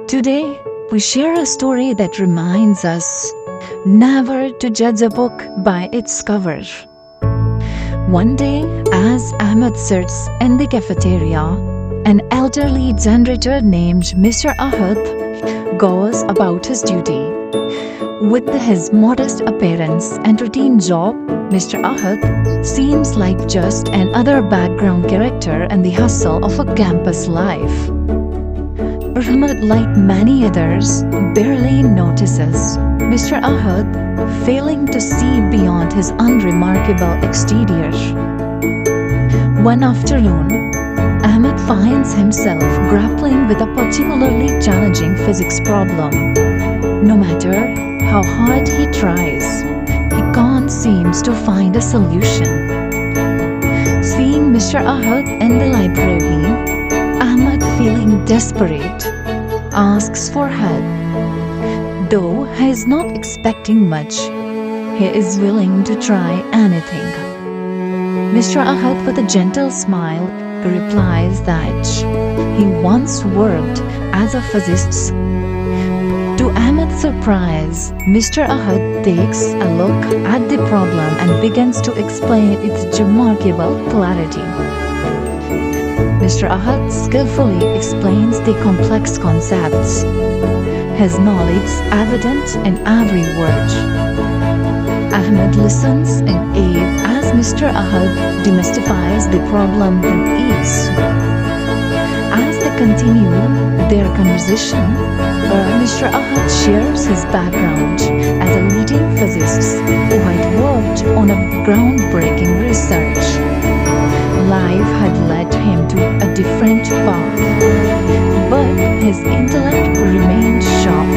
Today, we share a story that reminds us never to judge a book by its cover. One day, as Ahmed sits in the cafeteria, an elderly janitor named Mr. Ahad goes about his duty. With his modest appearance and routine job, Mr. Ahad seems like just another background character in the hustle of a campus life. Ahmed, like many others, barely notices Mr. Ahad, failing to see beyond his unremarkable exterior. One afternoon, Ahmed finds himself grappling with a particularly challenging physics problem. No matter how hard he tries, he can't seem to find a solution. Seeing Mr. Ahad in the library, Ahmed, feeling desperate, asks for help. Though he is not expecting much, he is willing to try anything. Mr. Ahad, with a gentle smile, replies that he once worked as a physicist. To Ahmed's surprise, Mr. Ahad takes a look at the problem and begins to explain its remarkable clarity. Mr. Ahad skillfully explains the complex concepts, his knowledge evident in every word. Ahmed listens in awe as Mr. Ahad demystifies the problem with ease. As they continue their conversation, Mr. Ahad shares his background as a leading physicist who had worked on a groundbreaking research. Life had led him to a different path, but his intellect remained sharp.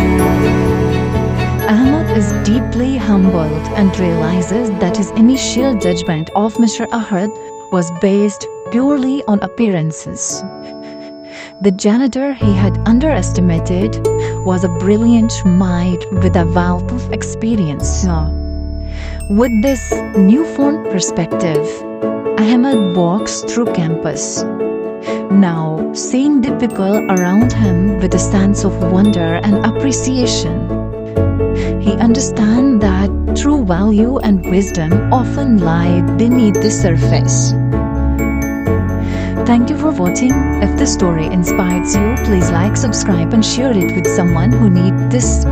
Ahmed is deeply humbled and realizes that his initial judgment of Mr. Ahad was based purely on appearances. The janitor he had underestimated was a brilliant mind with a wealth of experience. With this newfound perspective, Ahmed walks through campus, now seeing the people around him with a sense of wonder and appreciation. He understands that true value and wisdom often lie beneath the surface. Thank you for watching. If this story inspires you, please like, subscribe and share it with someone who needs this.